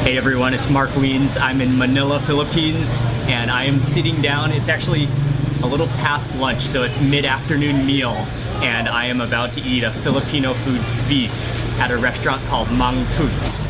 Hey everyone, it's Mark Wiens. I'm in Manila, Philippines, and I am sitting down. It's actually a little past lunch, so it's mid-afternoon meal, and I am about to eat a Filipino food feast at a restaurant called Mang Toots.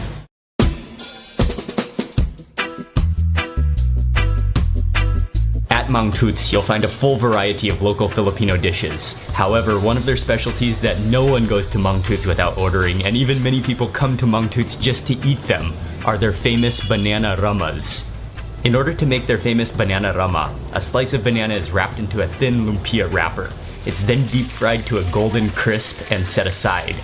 At Mang Toots, you'll find a full variety of local Filipino dishes. However, one of their specialties that no one goes to Mang Toots without ordering, and even many people come to Mang Toots just to eat them, are their famous banana ramas. In order to make their famous banana rama, a slice of banana is wrapped into a thin lumpia wrapper. It's then deep fried to a golden crisp and set aside.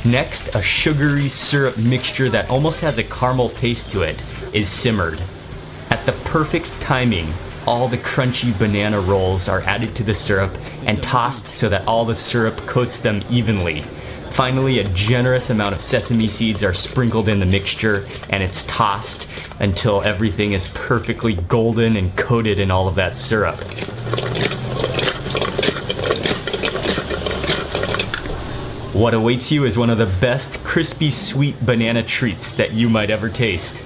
Next, a sugary syrup mixture that almost has a caramel taste to it is simmered. At the perfect timing, all the crunchy banana rolls are added to the syrup and tossed so that all the syrup coats them evenly. Finally, a generous amount of sesame seeds are sprinkled in the mixture, and it's tossed until everything is perfectly golden and coated in all of that syrup. What awaits you is one of the best crispy sweet banana treats that you might ever taste.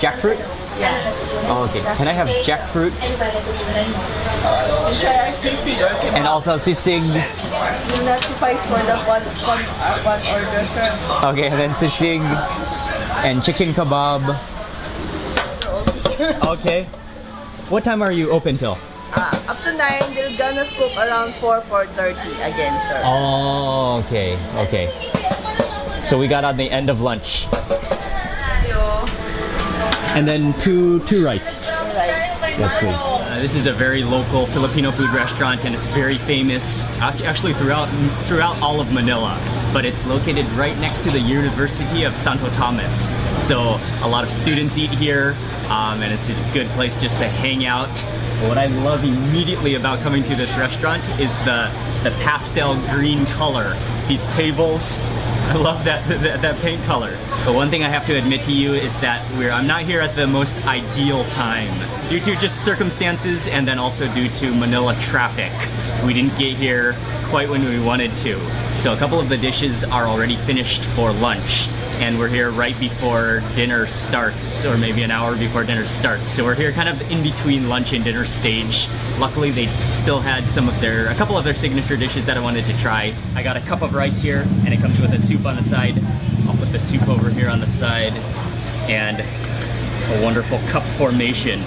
Jackfruit? Yeah. Oh, okay. Can I have jackfruit? Try our sisig or kebab. And also sisig. Will not suffice for the one order, sir. Okay, and then sisig and chicken kebab. Okay. What time are you open till? Up to 9, they're gonna cook around 4:30 again, sir. Oh, okay, okay. So we got on the end of lunch. And then two rice. Yes, please. This is a very local Filipino food restaurant, and it's very famous actually throughout all of Manila. But it's located right next to the University of Santo Tomas. So a lot of students eat here, and it's a good place just to hang out. What I love immediately about coming to this restaurant is the pastel green color. These tables, I love that paint color. The one thing I have to admit to you is that I'm not here at the most ideal time. Due to just circumstances and then also due to Manila traffic. We didn't get here quite when we wanted to. So a couple of the dishes are already finished for lunch, and we're here right before dinner starts, or maybe an hour before dinner starts. So we're here kind of in between lunch and dinner stage. Luckily they still had a couple of their signature dishes that I wanted to try. I got a cup of rice here, and it comes with a soup on the side. I'll put the soup over here on the side, and a wonderful cup formation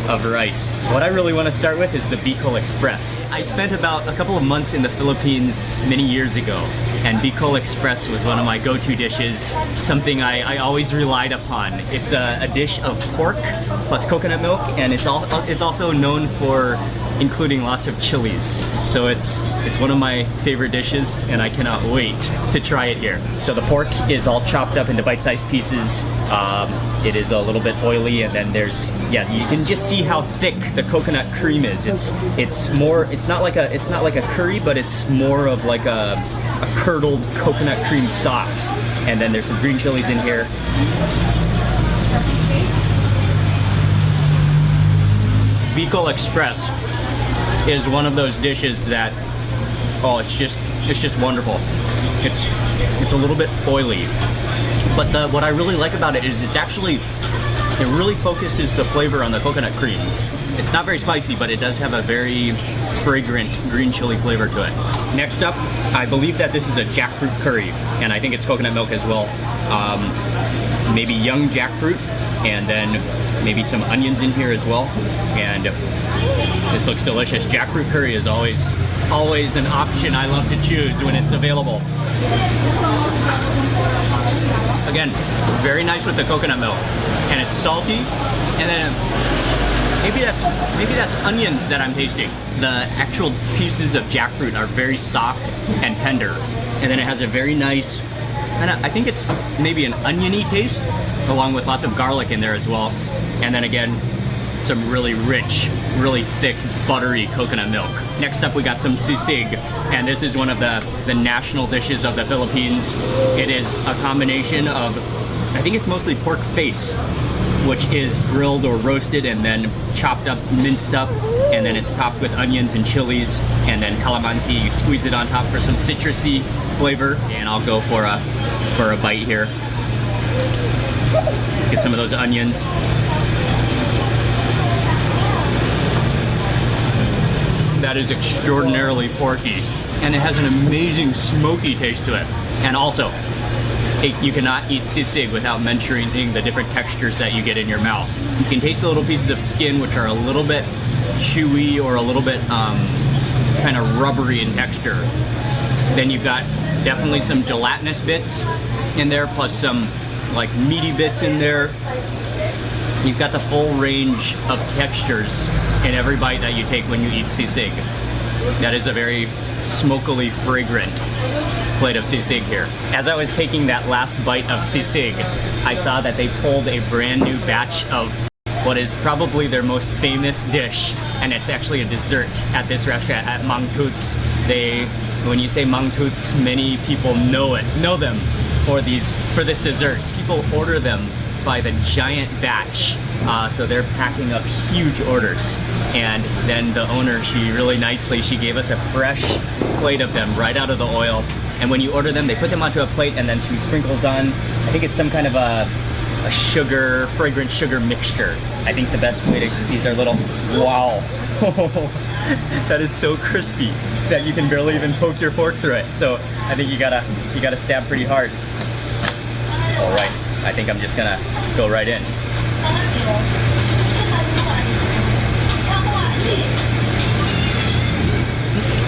of rice. What I really want to start with is the Bicol Express. I spent about a couple of months in the Philippines many years ago, and Bicol Express was one of my go-to dishes, something I always relied upon. It's a dish of pork plus coconut milk, and it's also known for including lots of chilies. So it's one of my favorite dishes, and I cannot wait to try it here. So the pork is all chopped up into bite-sized pieces. It is a little bit oily, and then you can just see how thick the coconut cream is. It's not like a curry, but it's more of like a curdled coconut cream sauce. And then there's some green chilies in here. Bicol Express is one of those dishes that, it's just wonderful. It's a little bit oily, but what I really like about it is it really focuses the flavor on the coconut cream. It's not very spicy, but it does have a very fragrant green chili flavor to it. Next up, I believe that this is a jackfruit curry, and I think it's coconut milk as well. Maybe young jackfruit, and then maybe some onions in here as well. And this looks delicious. Jackfruit curry is always an option I love to choose when it's available. Again, very nice with the coconut milk, and it's salty, and then maybe that's onions that I'm tasting. The actual pieces of jackfruit are very soft and tender, and then it has a very nice, I think it's maybe an oniony taste, along with lots of garlic in there as well. And then again, some really rich, really thick, buttery coconut milk. Next up we got some sisig, and this is one of the national dishes of the Philippines. It is a combination of I think it's mostly pork face, which is grilled or roasted and then chopped up, minced up, and then it's topped with onions and chilies, and then calamansi. You squeeze it on top for some citrusy flavor, and I'll go for a bite here. Get some of those onions. That is extraordinarily porky, and it has an amazing smoky taste to it. And also, you cannot eat sisig without mentioning the different textures that you get in your mouth. You can taste the little pieces of skin, which are a little bit chewy or a little bit kind of rubbery in texture. Then you've got definitely some gelatinous bits in there, plus some like meaty bits in there. You've got the full range of textures in every bite that you take when you eat sisig. That is a very smokily fragrant plate of sisig here. As I was taking that last bite of sisig, I saw that they pulled a brand new batch of what is probably their most famous dish, and it's actually a dessert at this restaurant at Mang Tuts. When you say Mang Tuts, many people know them for this dessert. People order them by the giant batch, so they're packing up huge orders. And then the owner, she gave us a fresh plate of them right out of the oil. And when you order them, they put them onto a plate, and then she sprinkles on, I think it's some kind of a fragrant sugar mixture. I think the best way to, these are little, wow. That is so crispy that you can barely even poke your fork through it. So I think you gotta stab pretty hard. All right, I think I'm just gonna go right in.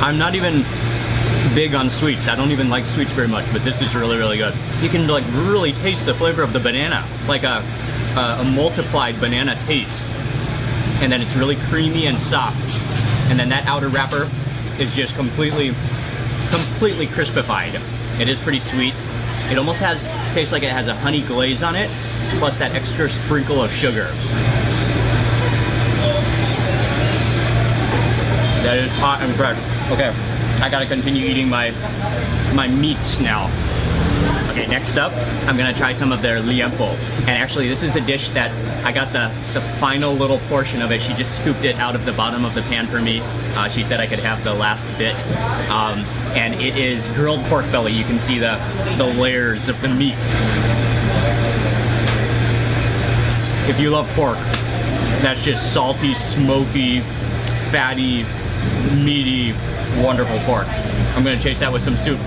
I'm not even big on sweets. I don't even like sweets very much, but this is really, really good. You can like really taste the flavor of the banana, like a multiplied banana taste. And then it's really creamy and soft. And then that outer wrapper is just completely crispified. It is pretty sweet. It almost tastes like it has a honey glaze on it, plus that extra sprinkle of sugar. That is hot and fresh. Okay, I gotta continue eating my meats now. Okay, next up, I'm gonna try some of their liempo. And actually, this is the dish that I got the final little portion of it. She just scooped it out of the bottom of the pan for me. She said I could have the last bit. And it is grilled pork belly. You can see the layers of the meat. If you love pork, that's just salty, smoky, fatty, meaty, wonderful pork. I'm gonna chase that with some soup.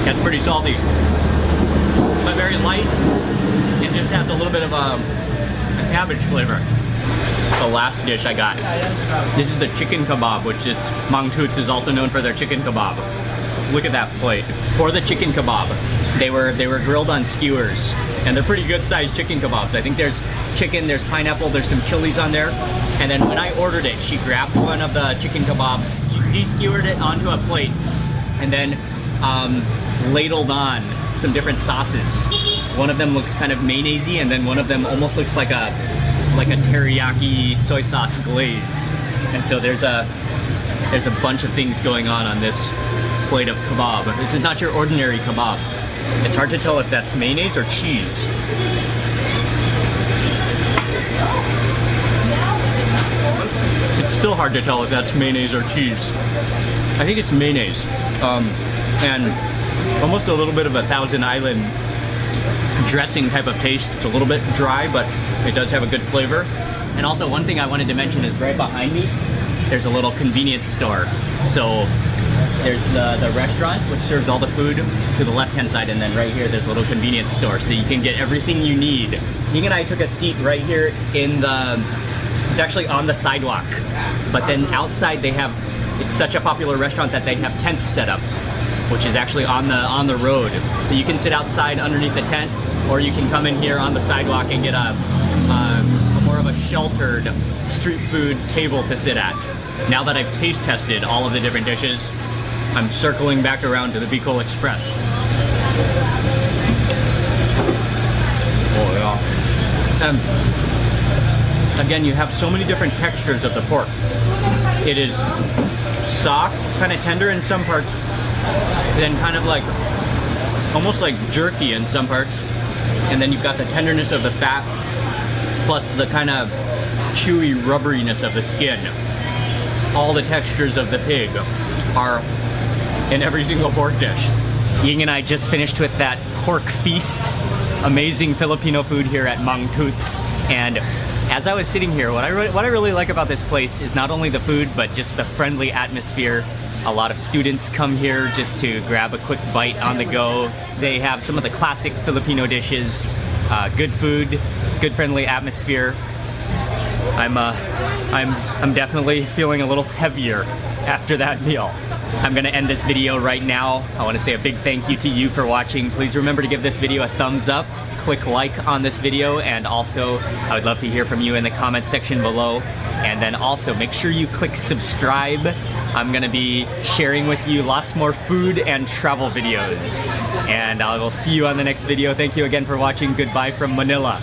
That's pretty salty, but very light. It just has a little bit of a cabbage flavor. The last dish I got, this is the chicken kebab, which is Mang Tuts is also known for their chicken kebab. Look at that plate. For the chicken kebab, they were grilled on skewers, and they're pretty good sized chicken kebabs. I think there's chicken, there's pineapple, there's some chilies on there. And then when I ordered it, she grabbed one of the chicken kebabs, she skewered it onto a plate, and then ladled on some different sauces. One of them looks kind of mayonnaise-y, and then one of them almost looks like a teriyaki soy sauce glaze. And so there's a bunch of things going on this plate of kebab. This is not your ordinary kebab. It's hard to tell if that's mayonnaise or cheese. It's still hard to tell if that's mayonnaise or cheese. I think it's mayonnaise. And almost a little bit of a Thousand Island dressing type of taste. It's a little bit dry, but it does have a good flavor. And also one thing I wanted to mention is right behind me, there's a little convenience store. So there's the restaurant, which serves all the food to the left-hand side, and then right here there's a little convenience store. So you can get everything you need. Ying and I took a seat right here it's actually on the sidewalk. But then outside it's such a popular restaurant that they have tents set up, which is actually on the road. So you can sit outside underneath the tent, or you can come in here on the sidewalk and get a more of a sheltered street food table to sit at. Now that I've taste tested all of the different dishes, I'm circling back around to the Bicol Express. Oh yeah. Again, you have so many different textures of the pork. It is soft, kind of tender in some parts, then kind of like almost like jerky in some parts. And then you've got the tenderness of the fat, plus the kind of chewy rubberiness of the skin. All the textures of the pig are in every single pork dish. Ying and I just finished with that pork feast. Amazing Filipino food here at Mang Tuts. And as I was sitting here, what I really like about this place is not only the food, but just the friendly atmosphere. A lot of students come here just to grab a quick bite on the go. They have some of the classic Filipino dishes, good food, good friendly atmosphere. I'm definitely feeling a little heavier after that meal. I'm gonna end this video right now. I want to say a big thank you to you for watching. Please remember to give this video a thumbs up, click like on this video, and also I would love to hear from you in the comment section below. And then also make sure you click subscribe. I'm gonna be sharing with you lots more food and travel videos. And I will see you on the next video. Thank you again for watching. Goodbye from Manila.